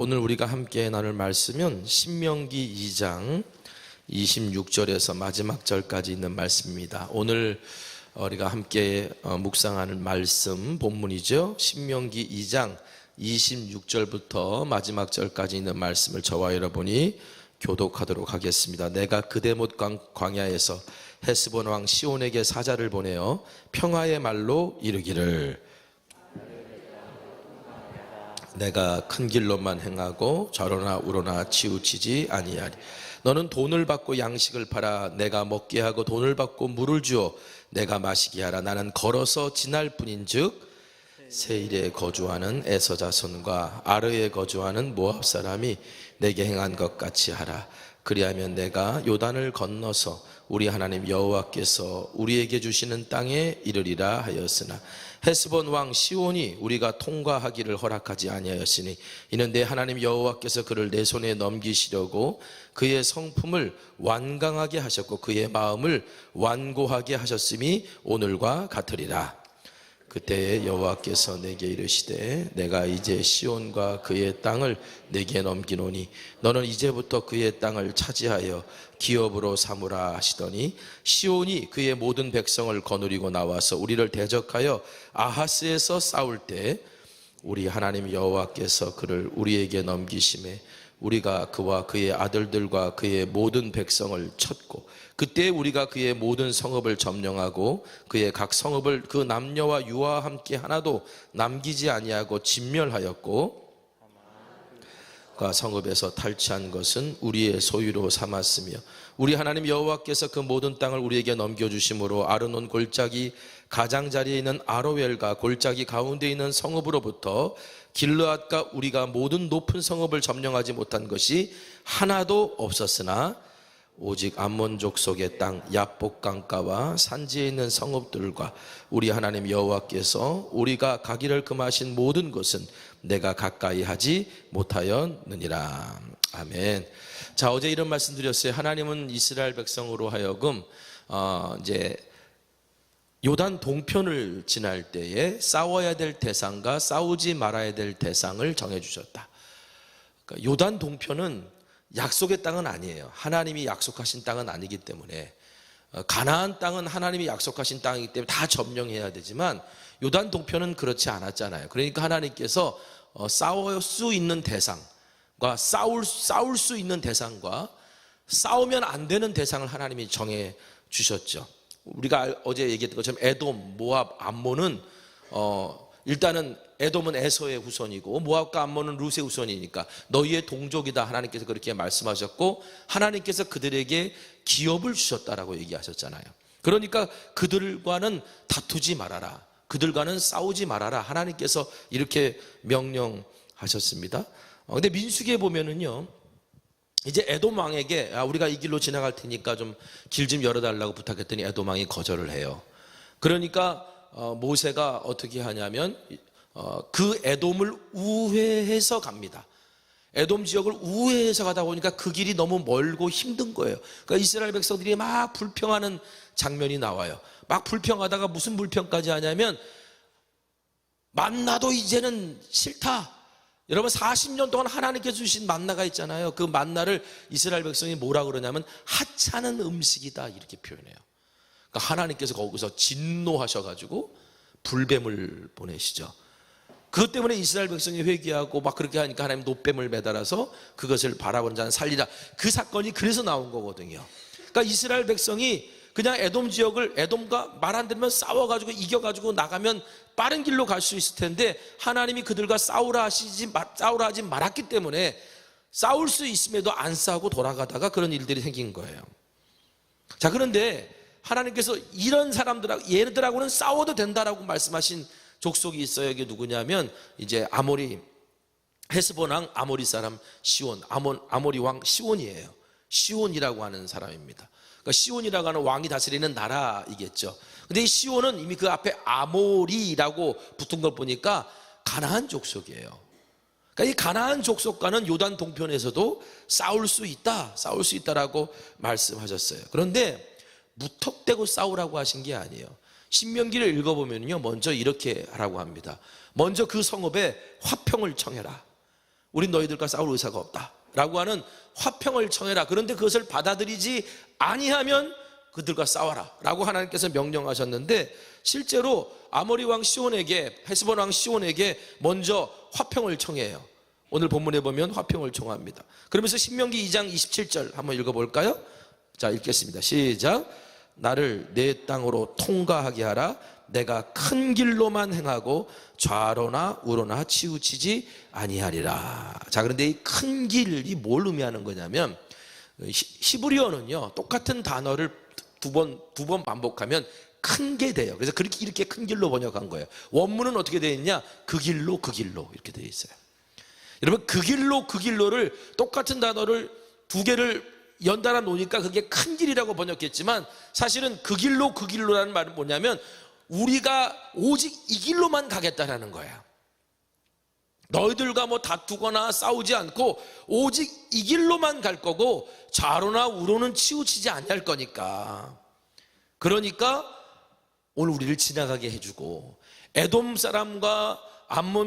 오늘 우리가 함께 나눌 말씀은 신명기 2장 26절에서 마지막 절까지 있는 말씀입니다. 오늘 우리가 함께 묵상하는 말씀 본문이죠. 신명기 2장 26절부터 마지막 절까지 있는 말씀을 저와 여러분이 교독하도록 하겠습니다. 내가 그대못 광야에서 헤스본 왕 시온에게 사자를 보내어 평화의 말로 이르기를 내가 큰 길로만 행하고 좌로나 우로나 치우치지 아니하리. 너는 돈을 받고 양식을 팔아 내가 먹게 하고 돈을 받고 물을 주어 내가 마시게 하라. 나는 걸어서 지날 뿐인즉 세일에 거주하는 에서 자손과 아르에 거주하는 모압 사람이 내게 행한 것 같이 하라. 그리하면 내가 요단을 건너서 우리 하나님 여호와께서 우리에게 주시는 땅에 이르리라 하였으나 헤스본 왕 시온이 우리가 통과하기를 허락하지 아니하였으니 이는 내 하나님 여호와께서 그를 내 손에 넘기시려고 그의 성품을 완강하게 하셨고 그의 마음을 완고하게 하셨음이 오늘과 같으리라. 그때에 여호와께서 내게 이르시되 내가 이제 시온과 그의 땅을 내게 넘기노니 너는 이제부터 그의 땅을 차지하여 기업으로 삼으라 하시더니 시온이 그의 모든 백성을 거느리고 나와서 우리를 대적하여 아하스에서 싸울 때 우리 하나님 여호와께서 그를 우리에게 넘기심에 우리가 그와 그의 아들들과 그의 모든 백성을 쳤고 그때 우리가 그의 모든 성읍을 점령하고 그의 각 성읍을 그 남녀와 유아와 함께 하나도 남기지 아니하고 진멸하였고 그 성읍에서 탈취한 것은 우리의 소유로 삼았으며 우리 하나님 여호와께서 그 모든 땅을 우리에게 넘겨주심으로 아르논 골짜기 가장자리에 있는 아로웰과 골짜기 가운데 있는 성읍으로부터 길르앗과 우리가 모든 높은 성읍을 점령하지 못한 것이 하나도 없었으나 오직 암몬 족속의 땅 야복 강가와 산지에 있는 성읍들과 우리 하나님 여호와께서 우리가 가기를 금하신 모든 것은 내가 가까이 하지 못하였느니라. 아멘. 자, 어제 이런 말씀 드렸어요. 하나님은 이스라엘 백성으로 하여금 이제 요단 동편을 지날 때에 싸워야 될 대상과 싸우지 말아야 될 대상을 정해주셨다. 그러니까 요단 동편은 약속의 땅은 아니에요. 하나님이 약속하신 땅은 아니기 때문에 가나안 땅은 하나님이 약속하신 땅이기 때문에 다 점령해야 되지만 요단 동편은 그렇지 않았잖아요. 그러니까 하나님께서 싸울 수 있는 대상과 싸울 수 있는 대상과 싸우면 안 되는 대상을 하나님이 정해 주셨죠. 우리가 어제 얘기했던 것처럼 에돔, 모압, 암몬은 일단은 에돔은 에서의 후손이고 모압과 암몬은 룻의 후손이니까 너희의 동족이다. 하나님께서 그렇게 말씀하셨고 하나님께서 그들에게 기업을 주셨다라고 얘기하셨잖아요. 그러니까 그들과는 다투지 말아라. 그들과는 싸우지 말아라. 하나님께서 이렇게 명령하셨습니다. 근데 민수기에 보면은요. 이제 에돔 왕에게 우리가 이 길로 지나갈 테니까 좀 길 좀 열어달라고 부탁했더니 에돔 왕이 거절을 해요. 그러니까 모세가 어떻게 하냐면 그 에돔을 우회해서 갑니다. 에돔 지역을 우회해서 가다 보니까 그 길이 너무 멀고 힘든 거예요. 그러니까 이스라엘 백성들이 막 불평하는 장면이 나와요. 막 불평하다가 무슨 불평까지 하냐면 만나도 이제는 싫다. 여러분 40년 동안 하나님께서 주신 만나가 있잖아요. 그 만나를 이스라엘 백성이 뭐라 그러냐면 하찮은 음식이다 이렇게 표현해요. 그러니까 하나님께서 거기서 진노하셔가지고 불뱀을 보내시죠. 그것 때문에 이스라엘 백성이 회개하고 막 그렇게 하니까 하나님 노뱀을 매달아서 그것을 바라보는 자는 살리라. 그 사건이 그래서 나온 거거든요. 그러니까 이스라엘 백성이 그냥 에돔 지역을 에돔과 말 안 들으면 싸워가지고 이겨가지고 나가면 빠른 길로 갈 수 있을 텐데 하나님이 그들과 싸우라 하지 말았기 때문에 싸울 수 있음에도 안 싸우고 돌아가다가 그런 일들이 생긴 거예요. 자, 그런데 하나님께서 이런 사람들하고 얘들하고는 싸워도 된다라고 말씀하신 족속이 있어요. 이게 누구냐면 이제 헤스본 왕 아모리 사람 시온, 아모리 왕 시온이에요. 시온이라고 하는 사람입니다. 그러니까 시온이라고 하는 왕이 다스리는 나라이겠죠. 근데 이 시온은 이미 그 앞에 아모리라고 붙은 걸 보니까 가나안 족속이에요. 그러니까 이 가나안 족속과는 요단 동편에서도 싸울 수 있다라고 말씀하셨어요. 그런데 무턱대고 싸우라고 하신 게 아니에요. 신명기를 읽어보면요, 먼저 이렇게 하라고 합니다. 먼저 그 성읍에 화평을 청해라. 우린 너희들과 싸울 의사가 없다 라고 하는 화평을 청해라. 그런데 그것을 받아들이지 아니하면 그들과 싸워라 라고 하나님께서 명령하셨는데, 실제로 아모리 왕 시온에게, 헤스본 왕 시온에게 먼저 화평을 청해요. 오늘 본문에 보면 화평을 청합니다. 그러면서 신명기 2장 27절 한번 읽어볼까요? 자, 읽겠습니다. 시작. 나를 내 땅으로 통과하게 하라. 내가 큰 길로만 행하고 좌로나 우로나 치우치지 아니하리라. 자, 그런데 이 큰 길이 뭘 의미하는 거냐면, 히브리어는요 똑같은 단어를 두 번 반복하면 큰 게 돼요. 그래서 이렇게 큰 길로 번역한 거예요. 원문은 어떻게 되어 있냐? 그 길로 이렇게 되어 있어요. 여러분, 그 길로를 똑같은 단어를 두 개를 연달아 놓으니까 그게 큰 길이라고 번역했지만, 사실은 그 길로라는 말은 뭐냐면 우리가 오직 이 길로만 가겠다라는 거야. 너희들과 뭐 다투거나 싸우지 않고 오직 이 길로만 갈 거고 좌로나 우로는 치우치지 아니할 거니까. 그러니까 오늘 우리를 지나가게 해주고, 에돔 사람과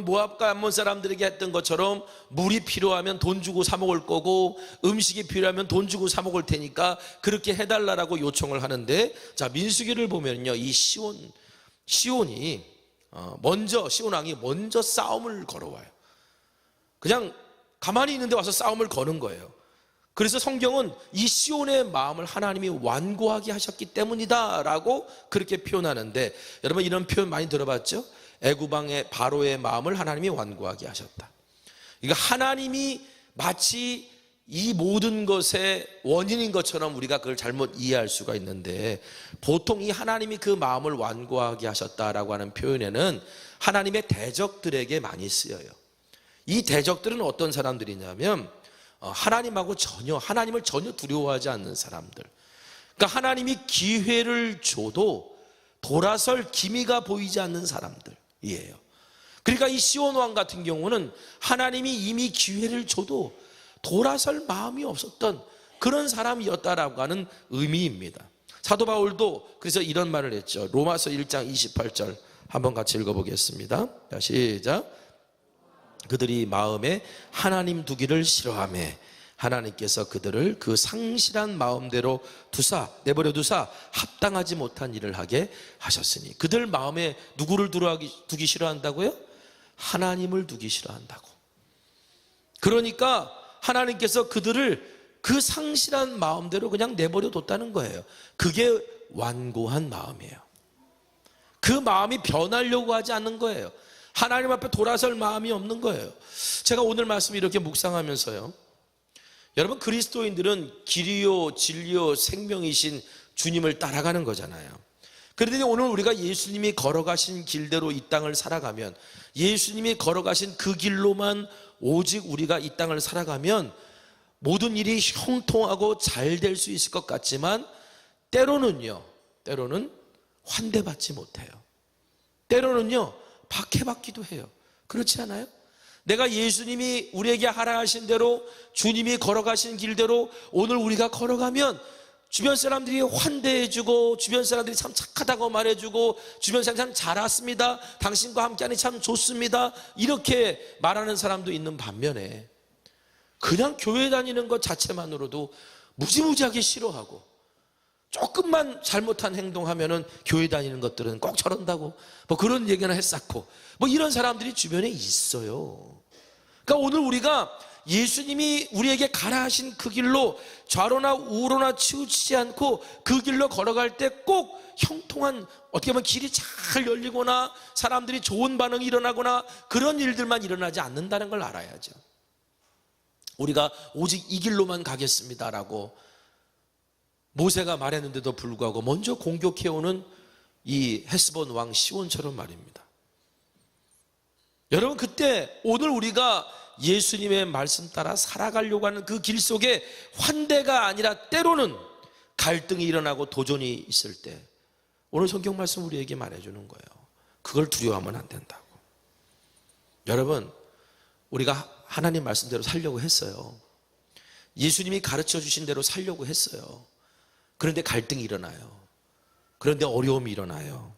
모압과 암몬 사람들에게 했던 것처럼 물이 필요하면 돈 주고 사 먹을 거고, 음식이 필요하면 돈 주고 사 먹을 테니까 그렇게 해달라고 요청을 하는데, 자, 민수기를 보면요, 이 시온 왕이 먼저 싸움을 걸어와요. 그냥 가만히 있는데 와서 싸움을 거는 거예요. 그래서 성경은 이 시온의 마음을 하나님이 완고하게 하셨기 때문이다 라고 그렇게 표현하는데, 여러분 이런 표현 많이 들어봤죠? 애굽왕의 바로의 마음을 하나님이 완고하게 하셨다. 그러니까 하나님이 마치 이 모든 것의 원인인 것처럼 우리가 그걸 잘못 이해할 수가 있는데, 보통 이 하나님이 그 마음을 완고하게 하셨다라고 하는 표현에는 하나님의 대적들에게 많이 쓰여요. 이 대적들은 어떤 사람들이냐면 하나님을 전혀 두려워하지 않는 사람들. 그러니까 하나님이 기회를 줘도 돌아설 기미가 보이지 않는 사람들이에요. 그러니까 이 시온 왕 같은 경우는 하나님이 이미 기회를 줘도 돌아설 마음이 없었던 그런 사람이었다라고 하는 의미입니다. 사도 바울도 그래서 이런 말을 했죠. 로마서 1장 28절 한번 같이 읽어보겠습니다. 자, 시작. 그들이 마음에 하나님 두기를 싫어하며 하나님께서 그들을 그 상실한 마음대로 내버려 두사 합당하지 못한 일을 하게 하셨으니. 그들 마음에 누구를 두기 싫어한다고요? 하나님을 두기 싫어한다고. 그러니까 하나님께서 그들을 그 상실한 마음대로 그냥 내버려 뒀다는 거예요. 그게 완고한 마음이에요. 그 마음이 변하려고 하지 않는 거예요. 하나님 앞에 돌아설 마음이 없는 거예요. 제가 오늘 말씀 이렇게 묵상하면서요, 여러분 그리스도인들은 길이요 진리요 생명이신 주님을 따라가는 거잖아요. 그런데 오늘 우리가 예수님이 걸어가신 길대로 이 땅을 살아가면, 예수님이 걸어가신 그 길로만 오직 우리가 이 땅을 살아가면 모든 일이 형통하고 잘 될 수 있을 것 같지만, 때로는 환대받지 못해요. 때로는요 박해받기도 해요. 그렇지 않아요? 내가 예수님이 우리에게 하라 하신 대로, 주님이 걸어가신 길대로 오늘 우리가 걸어가면 주변 사람들이 환대해주고, 주변 사람들이 참 착하다고 말해주고, 주변 사람들이 참 잘 왔습니다, 당신과 함께하니 참 좋습니다, 이렇게 말하는 사람도 있는 반면에 그냥 교회 다니는 것 자체만으로도 무지무지하게 싫어하고, 조금만 잘못한 행동하면은 교회 다니는 것들은 꼭 저런다고 뭐 그런 얘기나 했었고, 뭐 이런 사람들이 주변에 있어요. 그러니까 오늘 우리가 예수님이 우리에게 가라 하신 그 길로 좌로나 우로나 치우치지 않고 그 길로 걸어갈 때 꼭 형통한, 어떻게 보면 길이 잘 열리거나 사람들이 좋은 반응이 일어나거나 그런 일들만 일어나지 않는다는 걸 알아야죠. 우리가 오직 이 길로만 가겠습니다라고 모세가 말했는데도 불구하고 먼저 공격해오는 이 헤스본 왕 시온처럼 말입니다. 여러분, 그때 오늘 우리가 예수님의 말씀 따라 살아가려고 하는 그 길 속에 환대가 아니라 때로는 갈등이 일어나고 도전이 있을 때, 오늘 성경 말씀 우리에게 말해주는 거예요. 그걸 두려워하면 안 된다고. 여러분, 우리가 하나님 말씀대로 살려고 했어요. 예수님이 가르쳐 주신 대로 살려고 했어요. 그런데 갈등이 일어나요. 그런데 어려움이 일어나요.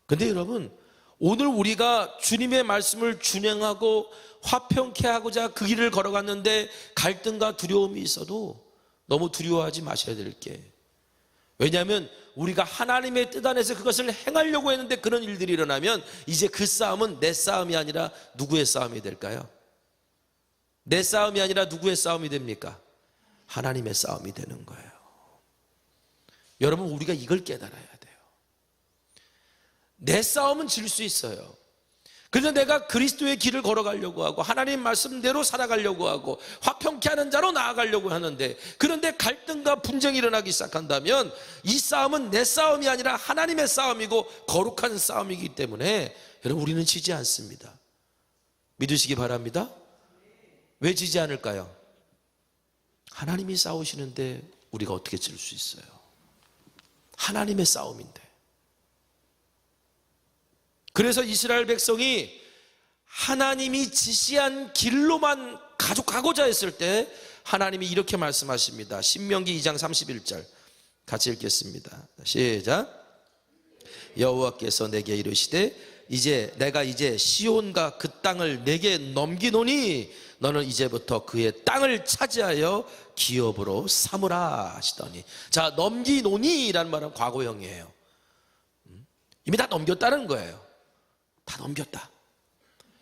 근데 여러분, 오늘 우리가 주님의 말씀을 준행하고 화평케 하고자 그 길을 걸어갔는데 갈등과 두려움이 있어도 너무 두려워하지 마셔야 될 게, 왜냐하면 우리가 하나님의 뜻 안에서 그것을 행하려고 했는데 그런 일들이 일어나면 이제 그 싸움은 내 싸움이 아니라 누구의 싸움이 될까요? 내 싸움이 아니라 누구의 싸움이 됩니까? 하나님의 싸움이 되는 거예요. 여러분, 우리가 이걸 깨달아야 돼요. 내 싸움은 질 수 있어요. 그래서 내가 그리스도의 길을 걸어가려고 하고 하나님 말씀대로 살아가려고 하고 화평케 하는 자로 나아가려고 하는데, 그런데 갈등과 분쟁이 일어나기 시작한다면 이 싸움은 내 싸움이 아니라 하나님의 싸움이고 거룩한 싸움이기 때문에 여러분, 우리는 지지 않습니다. 믿으시기 바랍니다. 왜 지지 않을까요? 하나님이 싸우시는데 우리가 어떻게 질 수 있어요? 하나님의 싸움인데. 그래서 이스라엘 백성이 하나님이 지시한 길로만 가져가고자 했을 때 하나님이 이렇게 말씀하십니다. 신명기 2장 31절 같이 읽겠습니다. 시작. 여호와께서 내게 이르시되 내가 이제 시온과 그 땅을 내게 넘기노니 너는 이제부터 그의 땅을 차지하여 기업으로 삼으라 하시더니, 자, 넘기노니라는 말은 과거형이에요. 이미 다 넘겼다는 거예요. 다 넘겼다.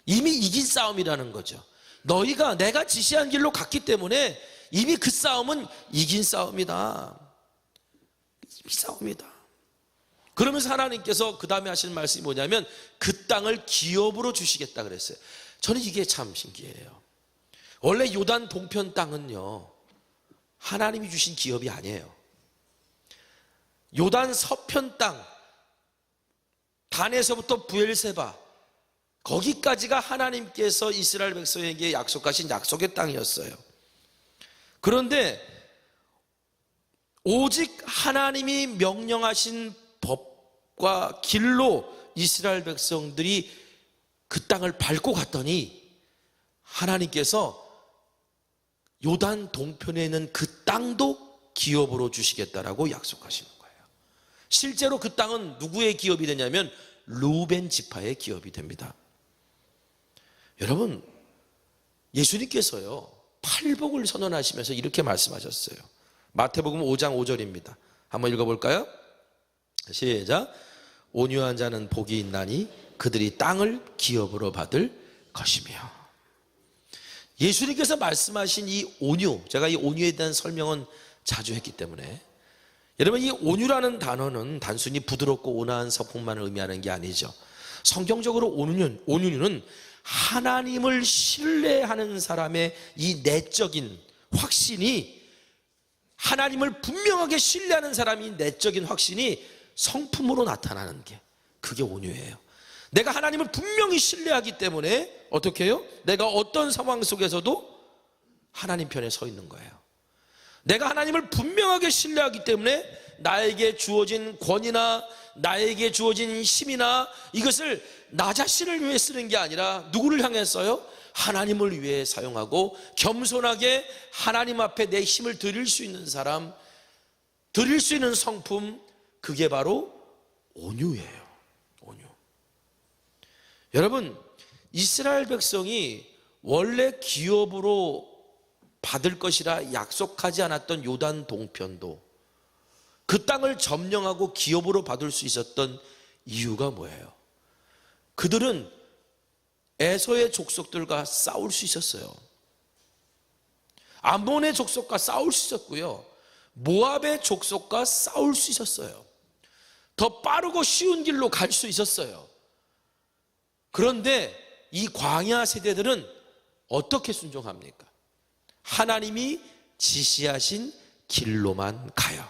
이미 이긴 싸움이라는 거죠. 내가 지시한 길로 갔기 때문에 이미 그 싸움은 이긴 싸움이다. 이미 싸움이다. 그러면서 하나님께서 그 다음에 하시는 말씀이 뭐냐면 그 땅을 기업으로 주시겠다 그랬어요. 저는 이게 참 신기해요. 원래 요단 동편 땅은요, 하나님이 주신 기업이 아니에요. 요단 서편 땅, 단에서부터 부엘세바, 거기까지가 하나님께서 이스라엘 백성에게 약속하신 약속의 땅이었어요. 그런데 오직 하나님이 명령하신 법과 길로 이스라엘 백성들이 그 땅을 밟고 갔더니 하나님께서 요단 동편에 있는 그 땅도 기업으로 주시겠다라고 약속하시는 거예요. 실제로 그 땅은 누구의 기업이 되냐면 루벤 지파의 기업이 됩니다. 여러분, 예수님께서요 팔복을 선언하시면서 이렇게 말씀하셨어요. 마태복음 5장 5절입니다. 한번 읽어볼까요? 시작. 온유한 자는 복이 있나니 그들이 땅을 기업으로 받을 것이며. 예수님께서 말씀하신 이 온유, 제가 이 온유에 대한 설명은 자주 했기 때문에, 여러분, 이 온유라는 단어는 단순히 부드럽고 온화한 성품만을 의미하는 게 아니죠. 성경적으로 온유는 하나님을 신뢰하는 사람의 이 내적인 확신이, 하나님을 분명하게 신뢰하는 사람이 내적인 확신이 성품으로 나타나는 게, 그게 온유예요. 내가 하나님을 분명히 신뢰하기 때문에 어떻게 해요? 내가 어떤 상황 속에서도 하나님 편에 서 있는 거예요. 내가 하나님을 분명하게 신뢰하기 때문에 나에게 주어진 권위나 나에게 주어진 힘이나 이것을 나 자신을 위해 쓰는 게 아니라 누구를 향해 써요? 하나님을 위해 사용하고 겸손하게 하나님 앞에 내 힘을 드릴 수 있는 사람, 드릴 수 있는 성품, 그게 바로 온유예요. 온유. 여러분, 이스라엘 백성이 원래 기업으로 받을 것이라 약속하지 않았던 요단 동편도 그 땅을 점령하고 기업으로 받을 수 있었던 이유가 뭐예요? 그들은 에서의 족속들과 싸울 수 있었어요. 암몬의 족속과 싸울 수 있었고요, 모압의 족속과 싸울 수 있었어요. 더 빠르고 쉬운 길로 갈 수 있었어요. 그런데 이 광야 세대들은 어떻게 순종합니까? 하나님이 지시하신 길로만 가요.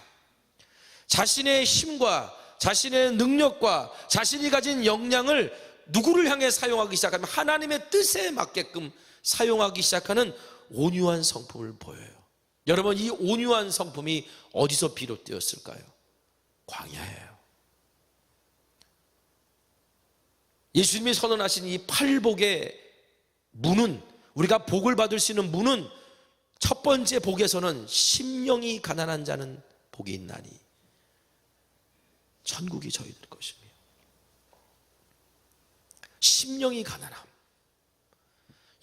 자신의 힘과 자신의 능력과 자신이 가진 역량을 누구를 향해 사용하기 시작하면 하나님의 뜻에 맞게끔 사용하기 시작하는 온유한 성품을 보여요. 여러분, 이 온유한 성품이 어디서 비롯되었을까요? 광야예요. 예수님이 선언하신 이 팔복의 문은, 우리가 복을 받을 수 있는 문은 첫 번째 복에서는 심령이 가난한 자는 복이 있나니 천국이 저희들 것이며, 심령이 가난함.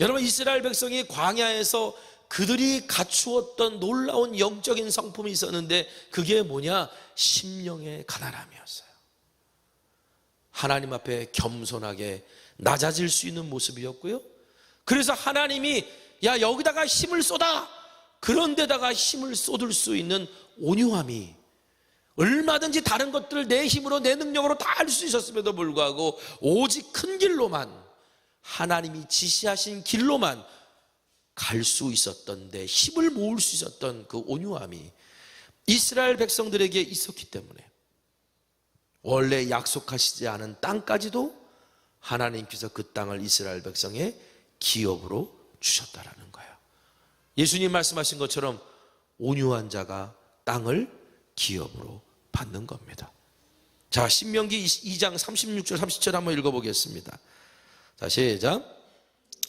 여러분, 이스라엘 백성이 광야에서 그들이 갖추었던 놀라운 영적인 성품이 있었는데 그게 뭐냐? 심령의 가난함이었어요. 하나님 앞에 겸손하게 낮아질 수 있는 모습이었고요. 그래서 하나님이 야, 여기다가 힘을 쏟아, 그런 데다가 힘을 쏟을 수 있는 온유함이, 얼마든지 다른 것들을 내 힘으로 내 능력으로 다 할 수 있었음에도 불구하고 오직 큰 길로만, 하나님이 지시하신 길로만 갈 수 있었던 데 힘을 모을 수 있었던 그 온유함이 이스라엘 백성들에게 있었기 때문에 원래 약속하시지 않은 땅까지도 하나님께서 그 땅을 이스라엘 백성의 기업으로 주셨다라는 거예요. 예수님 말씀하신 것처럼 온유한 자가 땅을 기업으로 받는 겁니다. 자, 신명기 2장 36절 37절 한번 읽어보겠습니다. 자, 시작.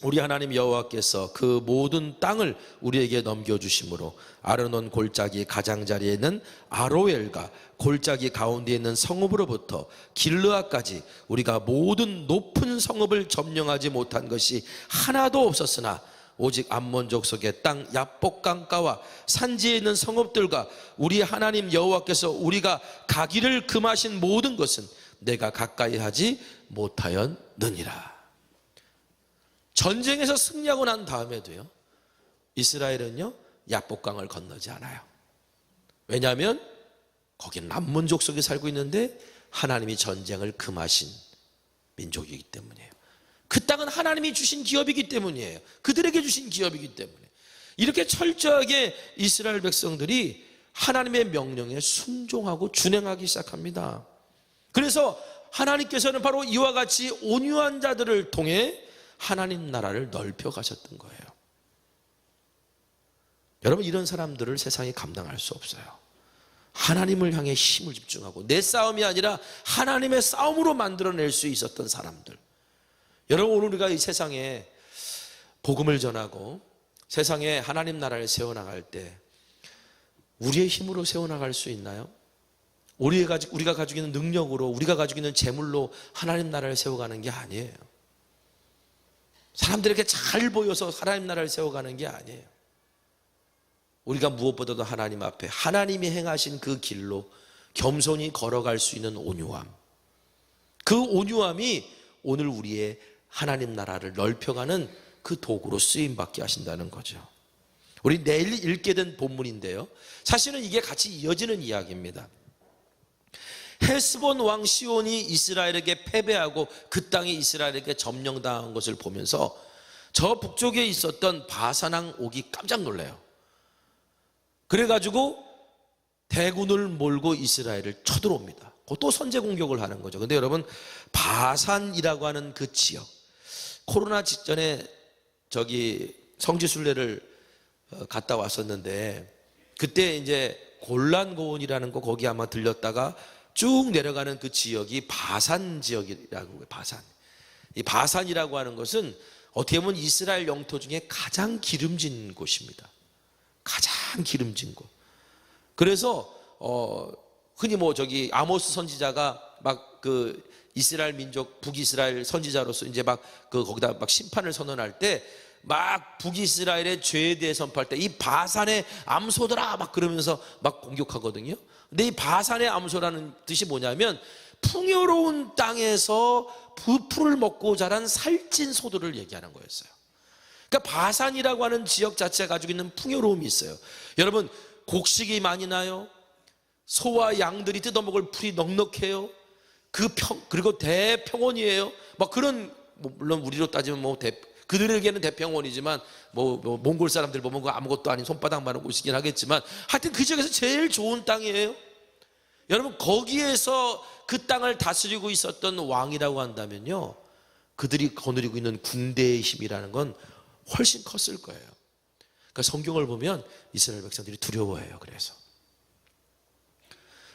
우리 하나님 여호와께서 그 모든 땅을 우리에게 넘겨주심으로 아르논 골짜기 가장자리에 있는 아로엘과 골짜기 가운데 있는 성읍으로부터 길르앗까지 우리가 모든 높은 성읍을 점령하지 못한 것이 하나도 없었으나 오직 암몬 족속의 땅 야복 강가와 산지에 있는 성읍들과 우리 하나님 여호와께서 우리가 가기를 금하신 모든 것은 내가 가까이 하지 못하였느니라. 전쟁에서 승리하고 난 다음에도요, 이스라엘은요 야복강을 건너지 않아요. 왜냐하면 거기는 암몬 족속이 살고 있는데 하나님이 전쟁을 금하신 민족이기 때문이에요. 그 땅은 하나님이 주신 기업이기 때문이에요. 그들에게 주신 기업이기 때문에 이렇게 철저하게 이스라엘 백성들이 하나님의 명령에 순종하고 준행하기 시작합니다. 그래서 하나님께서는 바로 이와 같이 온유한 자들을 통해 하나님 나라를 넓혀 가셨던 거예요. 여러분, 이런 사람들을 세상이 감당할 수 없어요. 하나님을 향해 힘을 집중하고 내 싸움이 아니라 하나님의 싸움으로 만들어낼 수 있었던 사람들. 여러분, 오늘 우리가 이 세상에 복음을 전하고 세상에 하나님 나라를 세워나갈 때 우리의 힘으로 세워나갈 수 있나요? 우리가 가지고 있는 능력으로, 우리가 가지고 있는 재물로 하나님 나라를 세워가는 게 아니에요. 사람들에게 잘 보여서 하나님 나라를 세워가는 게 아니에요. 우리가 무엇보다도 하나님 앞에 하나님이 행하신 그 길로 겸손히 걸어갈 수 있는 온유함, 그 온유함이 오늘 우리의 하나님 나라를 넓혀가는 그 도구로 쓰임받게 하신다는 거죠. 우리 내일 읽게 된 본문인데요, 사실은 이게 같이 이어지는 이야기입니다. 헤스본 왕 시온이 이스라엘에게 패배하고 그 땅이 이스라엘에게 점령당한 것을 보면서 저 북쪽에 있었던 바산왕 옥이 깜짝 놀라요. 그래가지고 대군을 몰고 이스라엘을 쳐들어옵니다. 또 선제 공격을 하는 거죠. 근데 여러분, 바산이라고 하는 그 지역, 코로나 직전에 성지순례를 갔다 왔었는데 그때 이제 골란고원이라는 거 거기 아마 들렸다가 쭉 내려가는 그 지역이 바산 지역이라고 해요. 바산. 이 바산이라고 하는 것은 어떻게 보면 이스라엘 영토 중에 가장 기름진 곳입니다. 가장 기름진 곳. 그래서 흔히 아모스 선지자가 막 그 이스라엘 민족 북이스라엘 선지자로서 이제 막 거기다 막 심판을 선언할 때 막 북이스라엘의 죄에 대해 선포할 때 이 바산의 암소들아 막 그러면서 막 공격하거든요. 근데 이 바산의 암소라는 뜻이 뭐냐면 풍요로운 땅에서 부풀을 먹고 자란 살찐 소들을 얘기하는 거였어요. 그러니까 바산이라고 하는 지역 자체가 가지고 있는 풍요로움이 있어요. 여러분, 곡식이 많이 나요. 소와 양들이 뜯어먹을 풀이 넉넉해요. 그리고 대평원이에요. 막 그런, 물론 우리로 따지면 그들에게는 대평원이지만 몽골 사람들 보면 그 아무것도 아닌 손바닥만한 곳이긴 하겠지만 하여튼 그 지역에서 제일 좋은 땅이에요. 여러분, 거기에서 그 땅을 다스리고 있었던 왕이라고 한다면요, 그들이 거느리고 있는 군대의 힘이라는 건 훨씬 컸을 거예요. 그러니까 성경을 보면 이스라엘 백성들이 두려워해요.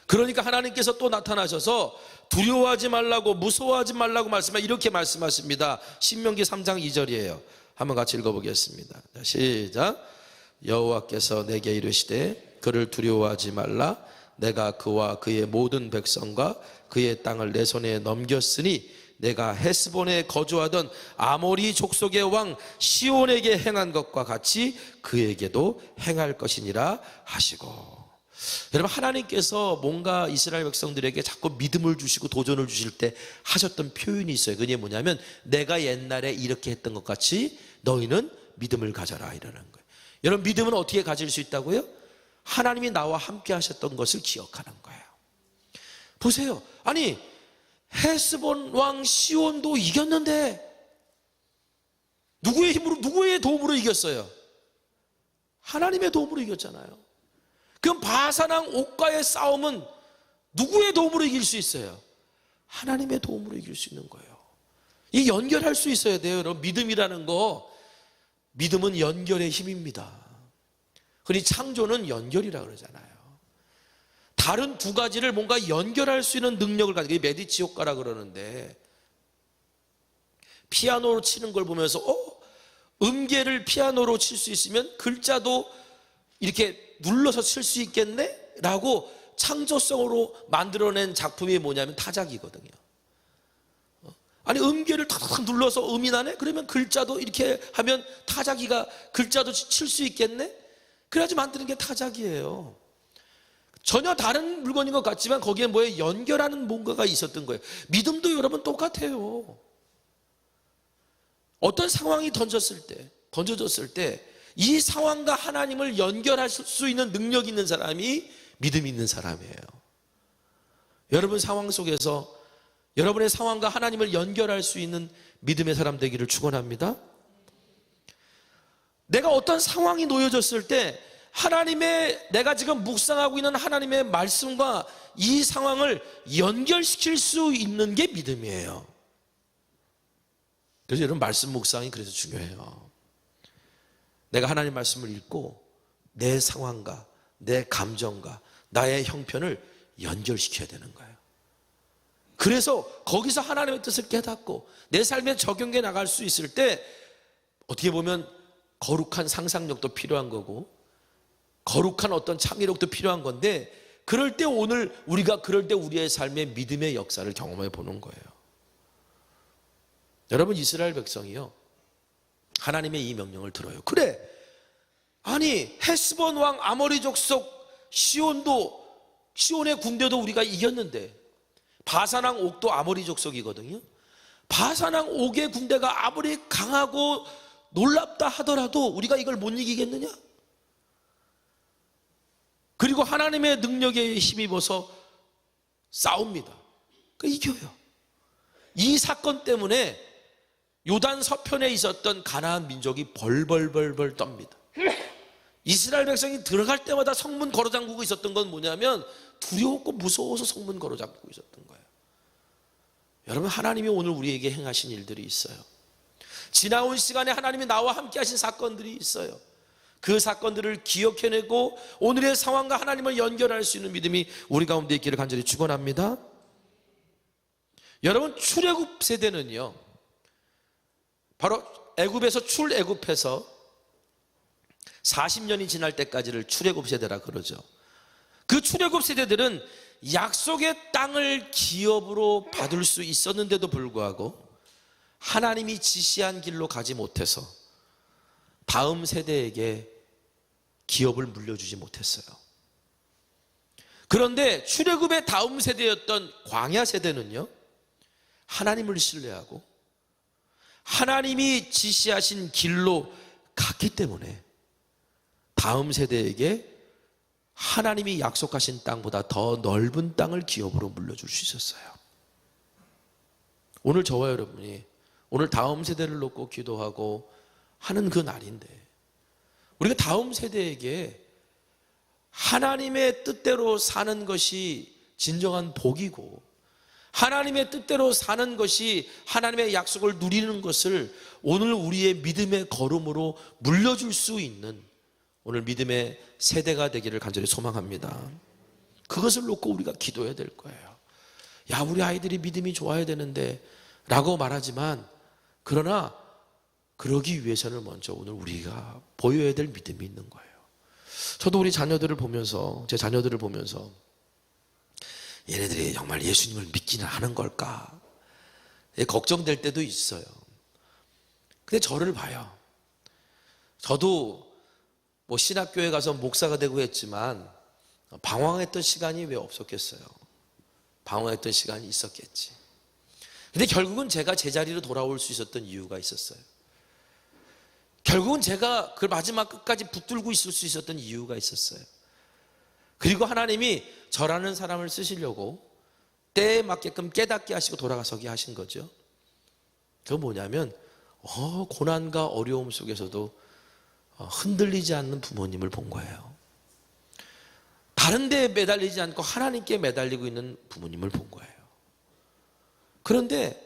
그러니까 하나님께서 또 나타나셔서 두려워하지 말라고, 무서워하지 말라고 이렇게 말씀하십니다. 신명기 3장 2절이에요. 한번 같이 읽어보겠습니다. 시작. 여호와께서 내게 이르시되 그를 두려워하지 말라. 내가 그와 그의 모든 백성과 그의 땅을 내 손에 넘겼으니 내가 헤스본에 거주하던 아모리 족속의 왕 시온에게 행한 것과 같이 그에게도 행할 것이니라 하시고. 여러분, 하나님께서 뭔가 이스라엘 백성들에게 자꾸 믿음을 주시고 도전을 주실 때 하셨던 표현이 있어요. 그게 뭐냐면 내가 옛날에 이렇게 했던 것 같이 너희는 믿음을 가져라, 이러는 거예요. 여러분, 믿음은 어떻게 가질 수 있다고요? 하나님이 나와 함께 하셨던 것을 기억하는 거예요. 보세요. 아니, 헤스본 왕 시온도 이겼는데 누구의 힘으로, 누구의 도움으로 이겼어요? 하나님의 도움으로 이겼잖아요. 그럼 바산왕 옥과의 싸움은 누구의 도움으로 이길 수 있어요? 하나님의 도움으로 이길 수 있는 거예요. 이 연결할 수 있어야 돼요. 여러분, 믿음이라는 거, 믿음은 연결의 힘입니다. 그러니 창조는 연결이라 그러잖아요. 다른 두 가지를 뭔가 연결할 수 있는 능력을 가지고, 이게 메디치 효과라 그러는데, 피아노로 치는 걸 보면서 음계를 피아노로 칠 수 있으면 글자도 이렇게 눌러서 칠 수 있겠네? 라고 창조성으로 만들어낸 작품이 뭐냐면 타작이거든요. 아니, 음계를 탁탁 눌러서 음이 나네? 그러면 글자도 이렇게 하면 타작이가 글자도 칠 수 있겠네? 그래야지 만드는 게 타작이에요. 전혀 다른 물건인 것 같지만 거기에 뭐에 연결하는 뭔가가 있었던 거예요. 믿음도 여러분 똑같아요. 어떤 상황이 던져졌을 때 이 상황과 하나님을 연결할 수 있는 능력이 있는 사람이 믿음이 있는 사람이에요. 여러분 상황 속에서 여러분의 상황과 하나님을 연결할 수 있는 믿음의 사람 되기를 축원합니다. 내가 어떤 상황이 놓여졌을 때 내가 지금 묵상하고 있는 하나님의 말씀과 이 상황을 연결시킬 수 있는 게 믿음이에요. 그래서 여러분, 말씀 묵상이 그래서 중요해요. 내가 하나님 말씀을 읽고 내 상황과 내 감정과 나의 형편을 연결시켜야 되는 거예요. 그래서 거기서 하나님의 뜻을 깨닫고 내 삶에 적용해 나갈 수 있을 때 어떻게 보면 거룩한 상상력도 필요한 거고 거룩한 어떤 창의력도 필요한 건데, 그럴 때 우리의 삶의 믿음의 역사를 경험해 보는 거예요. 여러분, 이스라엘 백성이요, 하나님의 이 명령을 들어요. 그래, 아니 헤스본 왕 아모리 족속 시온의 군대도 우리가 이겼는데, 바산왕 옥도 아모리 족속이거든요. 바산왕 옥의 군대가 아무리 강하고 놀랍다 하더라도 우리가 이걸 못 이기겠느냐? 그리고 하나님의 능력에 힘입어서 싸웁니다. 이겨요. 이 사건 때문에 요단 서편에 있었던 가나안 민족이 벌벌 떱니다. 이스라엘 백성이 들어갈 때마다 성문 걸어잠그고 있었던 건 뭐냐면 두려웠고 무서워서 성문 걸어잠그고 있었던 거예요. 여러분, 하나님이 오늘 우리에게 행하신 일들이 있어요. 지나온 시간에 하나님이 나와 함께 하신 사건들이 있어요. 그 사건들을 기억해내고 오늘의 상황과 하나님을 연결할 수 있는 믿음이 우리 가운데 있기를 간절히 축원합니다. 여러분, 출애굽 세대는요, 바로 애굽에서 출애굽해서 40년이 지날 때까지를 출애굽 세대라 그러죠. 그 출애굽 세대들은 약속의 땅을 기업으로 받을 수 있었는데도 불구하고 하나님이 지시한 길로 가지 못해서 다음 세대에게 기업을 물려주지 못했어요. 그런데 출애굽의 다음 세대였던 광야 세대는요, 하나님을 신뢰하고 하나님이 지시하신 길로 갔기 때문에 다음 세대에게 하나님이 약속하신 땅보다 더 넓은 땅을 기업으로 물려줄 수 있었어요. 오늘 저와 여러분이 오늘 다음 세대를 놓고 기도하고 하는 그 날인데, 우리가 다음 세대에게 하나님의 뜻대로 사는 것이 진정한 복이고 하나님의 뜻대로 사는 것이 하나님의 약속을 누리는 것을 오늘 우리의 믿음의 걸음으로 물려줄 수 있는 오늘 믿음의 세대가 되기를 간절히 소망합니다. 그것을 놓고 우리가 기도해야 될 거예요. 야, 우리 아이들이 믿음이 좋아야 되는데 라고 말하지만, 그러나 그러기 위해서는 먼저 오늘 우리가 보여야 될 믿음이 있는 거예요. 저도 우리 자녀들을 보면서, 제 자녀들을 보면서 얘네들이 정말 예수님을 믿기는 하는 걸까? 걱정될 때도 있어요. 근데 저를 봐요. 저도 뭐 신학교에 가서 목사가 되고 했지만 방황했던 시간이 왜 없었겠어요? 방황했던 시간이 있었겠지. 근데 결국은 제가 제자리로 돌아올 수 있었던 이유가 있었어요. 결국은 제가 그 마지막 끝까지 붙들고 있을 수 있었던 이유가 있었어요. 그리고 하나님이 저라는 사람을 쓰시려고 때에 맞게끔 깨닫게 하시고 돌아가서게 하신 거죠. 그건 뭐냐면 고난과 어려움 속에서도 흔들리지 않는 부모님을 본 거예요. 다른 데에 매달리지 않고 하나님께 매달리고 있는 부모님을 본 거예요. 그런데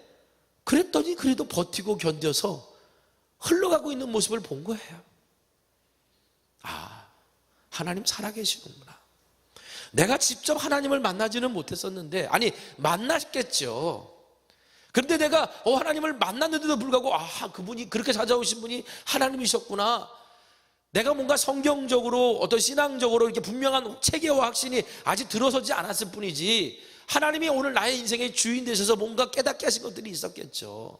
그랬더니 그래도 버티고 견뎌서 흘러가고 있는 모습을 본 거예요. 하나님 살아계시는구나. 내가 직접 하나님을 만나지는 못했었는데, 아니 만났겠죠. 그런데 내가 하나님을 만났는데도 불구하고 그분이 그렇게 찾아오신 분이 하나님이셨구나. 내가 뭔가 성경적으로 어떤 신앙적으로 이렇게 분명한 체계와 확신이 아직 들어서지 않았을 뿐이지, 하나님이 오늘 나의 인생의 주인 되셔서 뭔가 깨닫게 하신 것들이 있었겠죠.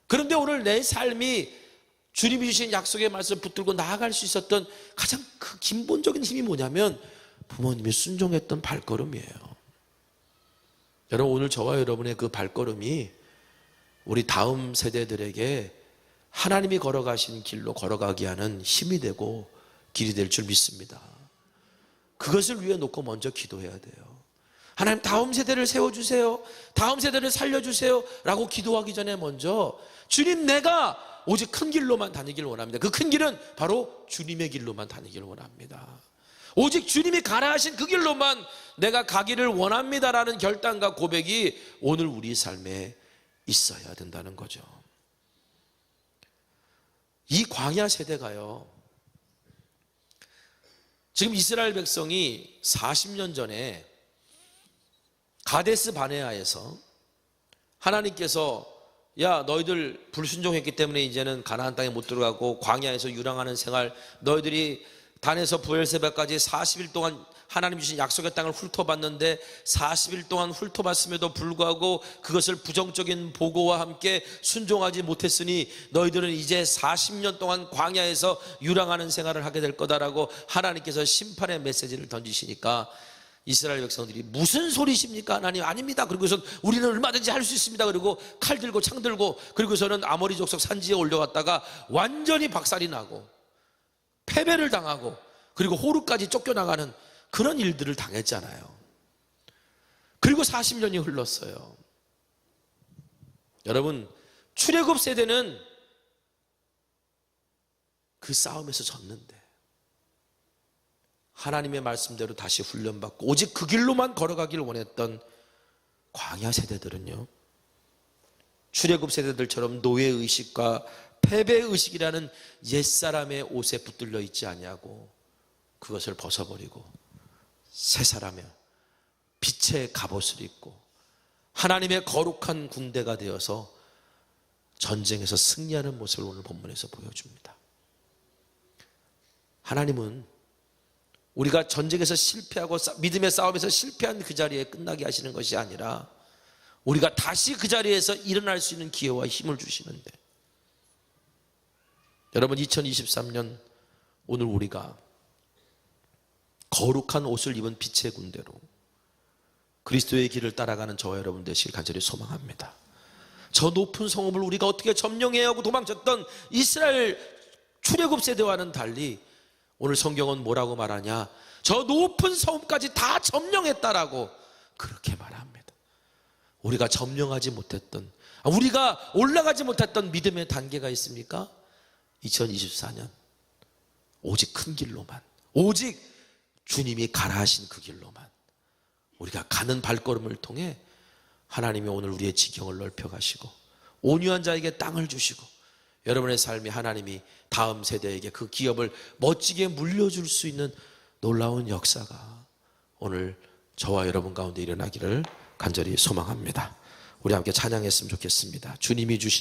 그런데 오늘 내 삶이 주님이 주신 약속의 말씀을 붙들고 나아갈 수 있었던 가장 그 근본적인 힘이 뭐냐면 부모님이 순종했던 발걸음이에요. 여러분, 오늘 저와 여러분의 그 발걸음이 우리 다음 세대들에게 하나님이 걸어가신 길로 걸어가게 하는 힘이 되고 길이 될 줄 믿습니다. 그것을 위해 놓고 먼저 기도해야 돼요. 하나님, 다음 세대를 세워주세요, 다음 세대를 살려주세요 라고 기도하기 전에 먼저 주님, 내가 오직 큰 길로만 다니길 원합니다. 그 큰 길은 바로 주님의 길로만 다니길 원합니다. 오직 주님이 가라 하신 그 길로만 내가 가기를 원합니다라는 결단과 고백이 오늘 우리 삶에 있어야 된다는 거죠. 이 광야 세대가요, 지금 이스라엘 백성이 40년 전에 가데스 바네아에서 하나님께서 너희들 불순종했기 때문에 이제는 가나안 땅에 못 들어가고 광야에서 유랑하는 생활, 너희들이 단에서 브엘세바까지 40일 동안 하나님 주신 약속의 땅을 훑어봤는데 40일 동안 훑어봤음에도 불구하고 그것을 부정적인 보고와 함께 순종하지 못했으니 너희들은 이제 40년 동안 광야에서 유랑하는 생활을 하게 될 거다라고 하나님께서 심판의 메시지를 던지시니까 이스라엘 백성들이 무슨 소리십니까? 하나님, 아닙니다. 그리고서 우리는 얼마든지 할 수 있습니다. 그리고 칼 들고 창 들고, 그리고서는 아모리 족속 산지에 올려갔다가 완전히 박살이 나고 패배를 당하고 그리고 호르까지 쫓겨나가는 그런 일들을 당했잖아요. 그리고 40년이 흘렀어요. 여러분, 출애굽 세대는 그 싸움에서 졌는데 하나님의 말씀대로 다시 훈련받고 오직 그 길로만 걸어가기를 원했던 광야 세대들은요, 출애굽 세대들처럼 노예의식과 패배의식이라는 옛사람의 옷에 붙들려 있지 아니하고 그것을 벗어버리고 새 사람의 빛의 갑옷을 입고 하나님의 거룩한 군대가 되어서 전쟁에서 승리하는 모습을 오늘 본문에서 보여줍니다. 하나님은 우리가 전쟁에서 실패하고 믿음의 싸움에서 실패한 그 자리에 끝나게 하시는 것이 아니라 우리가 다시 그 자리에서 일어날 수 있는 기회와 힘을 주시는데, 여러분, 2023년 오늘 우리가 거룩한 옷을 입은 빛의 군대로 그리스도의 길을 따라가는 저와 여러분 되시길 간절히 소망합니다. 저 높은 성읍을 우리가 어떻게 점령해야 하고 도망쳤던 이스라엘 출애굽 세대와는 달리 오늘 성경은 뭐라고 말하냐? 저 높은 성읍까지 다 점령했다라고 그렇게 말합니다. 우리가 점령하지 못했던, 우리가 올라가지 못했던 믿음의 단계가 있습니까? 2024년 오직 큰 길로만, 오직 주님이 가라 하신 그 길로만 우리가 가는 발걸음을 통해 하나님이 오늘 우리의 지경을 넓혀가시고 온유한 자에게 땅을 주시고 여러분의 삶이 하나님이 다음 세대에게 그 기업을 멋지게 물려줄 수 있는 놀라운 역사가 오늘 저와 여러분 가운데 일어나기를 간절히 소망합니다. 우리 함께 찬양했으면 좋겠습니다. 주님이 주신